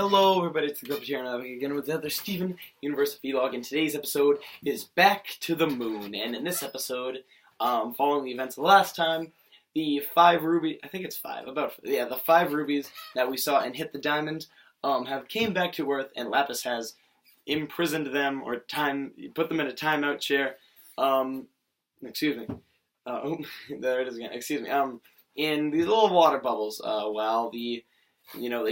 Hello everybody, it's the Gopher here, and I'm again with another Steven Universe Vlog, and today's episode is Back to the Moon. And in this episode, following the events of last time, the 5 rubies, I think it's 5, the 5 rubies that we saw in Hit the Diamond, have came back to Earth, and Lapis has imprisoned them, or put them in a timeout chair, excuse me, there it is again, excuse me, in these little water bubbles, while they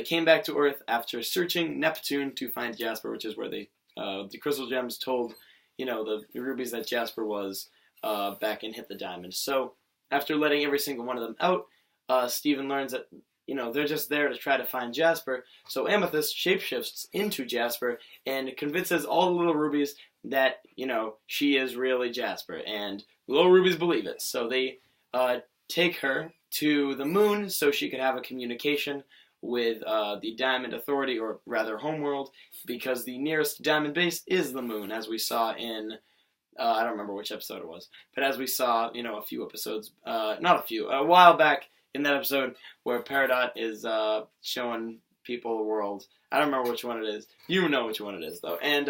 came back to Earth after searching Neptune to find Jasper, which is where the Crystal Gems told, the rubies that Jasper was back in Hit the Diamond. So, after letting every single one of them out, Steven learns that, they're just there to try to find Jasper. So Amethyst shapeshifts into Jasper and convinces all the little rubies that, she is really Jasper. And the little rubies believe it. So they take her to the moon so she could have a communication with the Diamond Authority, or rather Homeworld, because the nearest Diamond base is the moon, as we saw in, I don't remember which episode it was, but as we saw, a few episodes, a while back in that episode where Peridot is showing people the world. I don't remember which one it is. You know which one it is, though. And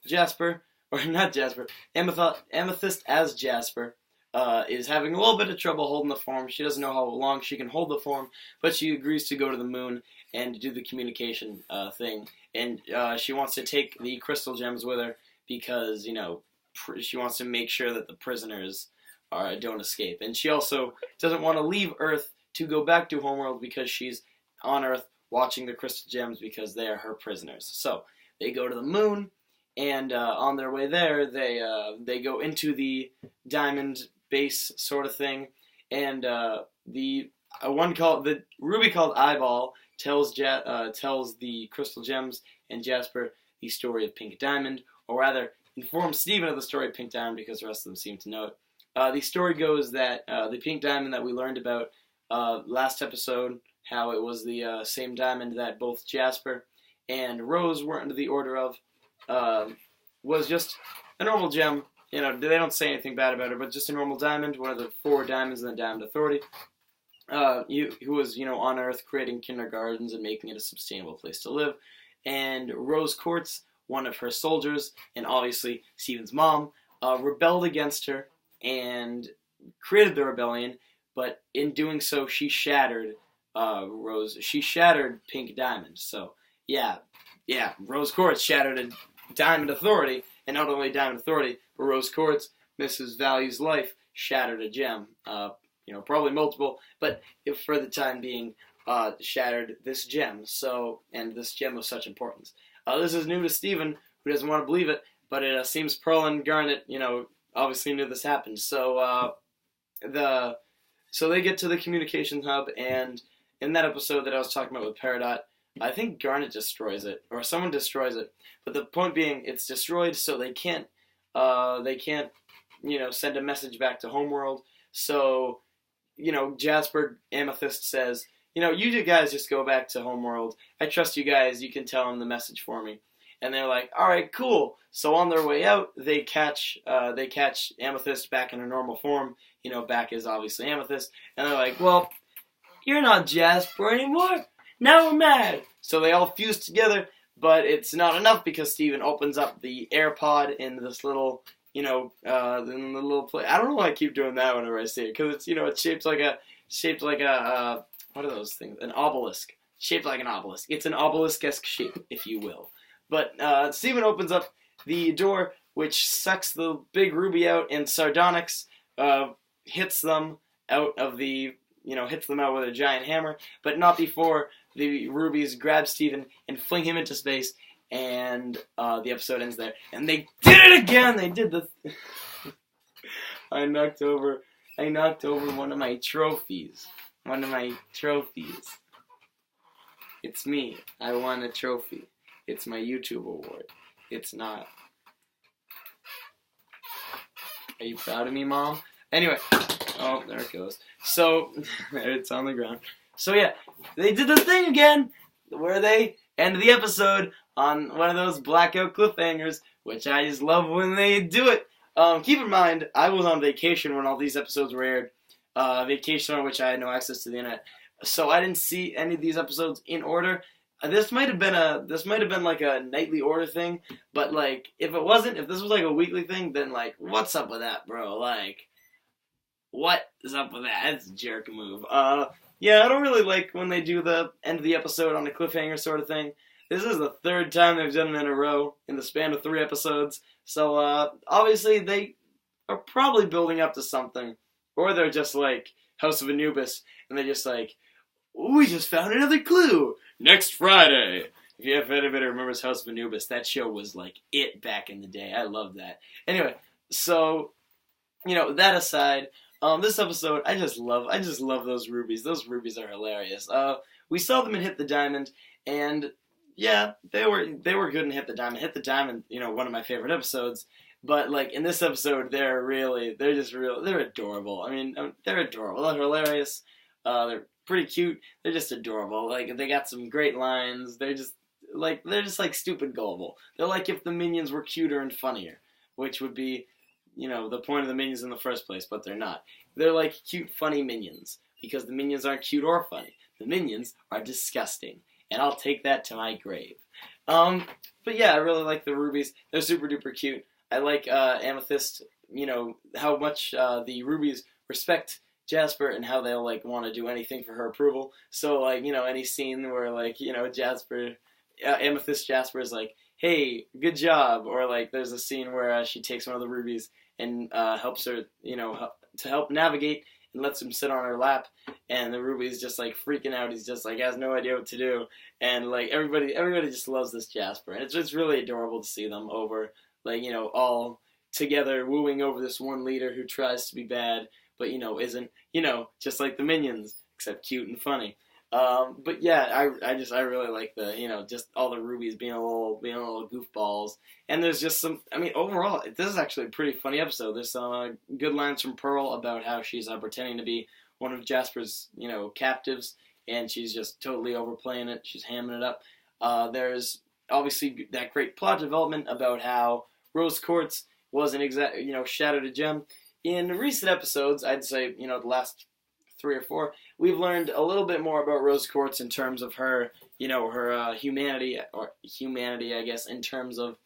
Jasper, or not Jasper, Amethyst as Jasper, is having a little bit of trouble holding the form. She doesn't know how long she can hold the form, but she agrees to go to the moon and do the communication thing. And she wants to take the crystal gems with her because, she wants to make sure that the prisoners don't escape. And she also doesn't want to leave Earth to go back to Homeworld because she's on Earth watching the crystal gems because they are her prisoners. So they go to the moon, and on their way there, they go into the Diamond base sort of thing, and the ruby called Eyeball tells the crystal gems and Jasper the story of Pink Diamond, or rather informs Steven of the story of Pink Diamond because the rest of them seem to know it. The story goes that the Pink Diamond that we learned about last episode, how it was the same diamond that both Jasper and Rose were under the order of, was just a normal gem. They don't say anything bad about her, but just a normal diamond, one of the 4 diamonds in the Diamond Authority, who was, on Earth creating kindergartens and making it a sustainable place to live. And Rose Quartz, one of her soldiers, and obviously Steven's mom, rebelled against her and created the rebellion, but in doing so, she shattered Pink Diamond. So, yeah, Rose Quartz shattered a Diamond Authority, and not only Diamond Authority, but Rose Quartz, Mrs. Value's life, shattered a gem. Probably multiple, but for the time being, shattered this gem. So, and this gem of such importance. This is new to Steven, who doesn't want to believe it, but it seems Pearl and Garnet, obviously knew this happened. So, so they get to the communication hub, and in that episode that I was talking about with Peridot, I think Garnet destroys it, or someone destroys it. But the point being, it's destroyed, so they can't, send a message back to Homeworld. So, Jasper Amethyst says, you guys just go back to Homeworld. I trust you guys. You can tell them the message for me. And they're like, all right, cool. So on their way out, they catch Amethyst back in her normal form. Back is obviously Amethyst. And they're like, well, you're not Jasper anymore. Now we're mad. So they all fuse together, but it's not enough because Steven opens up the AirPod in this little, in the little place. I don't know why I keep doing that whenever I say it, because it's, it's shaped like a, what are those things? An obelisk. Shaped like an obelisk. It's an obelisk-esque shape, if you will. But Steven opens up the door, which sucks the big ruby out, and Sardonyx hits them out with a giant hammer, but not before the rubies grab Steven and fling him into space, and the episode ends there. And they did it again! They did the... I knocked over one of my trophies. It's me. I won a trophy. It's my YouTube award. It's not. Are you proud of me, Mom? Anyway. Oh, there it goes. So, it's on the ground. So yeah, they did the thing again, where they end the episode on one of those blackout cliffhangers, which I just love when they do it. Keep in mind, I was on vacation when all these episodes were aired. Vacation on which I had no access to the internet. so I didn't see any of these episodes in order. This might have been like a nightly order thing, but like if it wasn't, if this was like a weekly thing, then like what's up with that, bro? Like what is up with that? That's a jerk move. Yeah, I don't really like when they do the end of the episode on a cliffhanger sort of thing. This is the third time they've done it in a row in the span of 3 episodes. So obviously they are probably building up to something, or they're just like House of Anubis, and they're just like, we just found another clue. Next Friday. If anybody remembers House of Anubis, that show was like it back in the day. I loved that. Anyway, so that aside, this episode I just love those rubies. Those rubies are hilarious. We saw them in Hit the Diamond, and yeah, they were good in Hit the Diamond. Hit the Diamond, one of my favorite episodes. But like in this episode, they're adorable. I mean, they're adorable. They're hilarious. They're pretty cute. They're just adorable. Like they got some great lines. They're just like stupid gullible. They're like if the Minions were cuter and funnier, which would be, the point of the Minions in the first place. But they're not. They're like cute, funny Minions because the Minions aren't cute or funny. The Minions are disgusting, and I'll take that to my grave. But yeah, I really like the rubies. They're super duper cute. I like Amethyst. How much the rubies respect Jasper and how they'll like want to do anything for her approval. So like any scene where like Amethyst Jasper is like, hey, good job, or like there's a scene where she takes one of the rubies and helps her to help navigate and lets him sit on her lap, and the ruby's just like freaking out. He's just like has no idea what to do, and like everybody just loves this Jasper, and it's just really adorable to see them over like all together wooing over this one leader who tries to be bad but isn't, just like the Minions, except cute and funny. But yeah, I really like the, just all the rubies being a little goofballs. And there's just some, I mean, overall, this is actually a pretty funny episode. There's some good lines from Pearl about how she's pretending to be one of Jasper's, captives, and she's just totally overplaying it. She's hamming it up. There's obviously that great plot development about how Rose Quartz wasn't shattered a gem. In recent episodes, I'd say, the last 3 or 4, we've learned a little bit more about Rose Quartz in terms of her, her humanity, I guess, in terms of,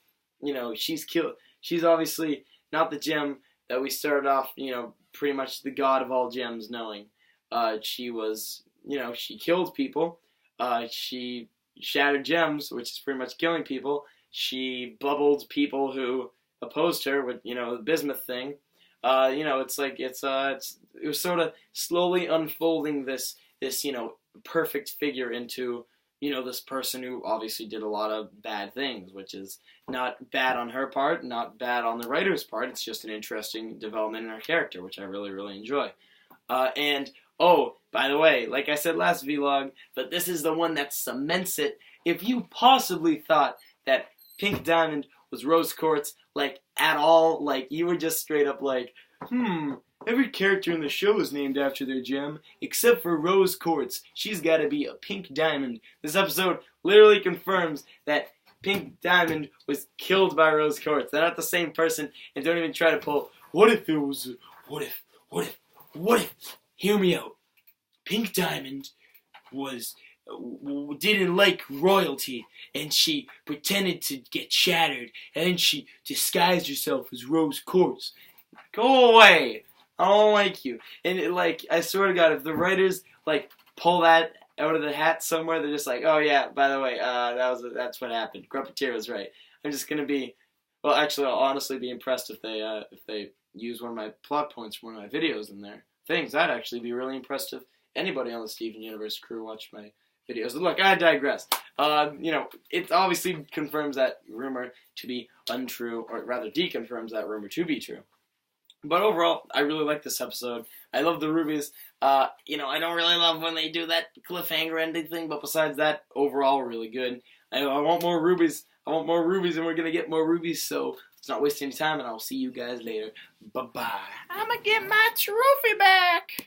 she's obviously not the gem that we started off, pretty much the god of all gems knowing. She was, she killed people. She shattered gems, which is pretty much killing people. She bubbled people who opposed her with, the bismuth thing. It was sort of slowly unfolding this perfect figure into, this person who obviously did a lot of bad things, which is not bad on her part, not bad on the writer's part. It's just an interesting development in her character, which I really, really enjoy. By the way, like I said last vlog, but this is the one that cements it. If you possibly thought that Pink Diamond was Rose Quartz, like, at all, like, you were just straight up like, every character in the show is named after their gem, except for Rose Quartz. She's gotta be a Pink Diamond. This episode literally confirms that Pink Diamond was killed by Rose Quartz. They're not the same person, and don't even try to pull, what if, hear me out. Pink Diamond didn't like royalty, and she pretended to get shattered, and then she disguised herself as Rose Quartz. Go away! I don't like you. And I swear to God, if the writers pull that out of the hat somewhere, they're just like, oh yeah, by the way, that's what happened. Grumpetier was right. I'm just gonna be, well, actually, I'll honestly be impressed if they use one of my plot points from one of my videos in their things. I'd actually be really impressed if anybody on the Steven Universe crew watched my videos. Look, I digress. It obviously confirms that rumor to be untrue, or rather deconfirms that rumor to be true. But overall, I really like this episode. I love the rubies. I don't really love when they do that cliffhanger ending thing, but besides that, overall, really good. I want more rubies. I want more rubies, and we're going to get more rubies, so let's not waste any time, and I'll see you guys later. Bye-bye. I'm going to get my trophy back!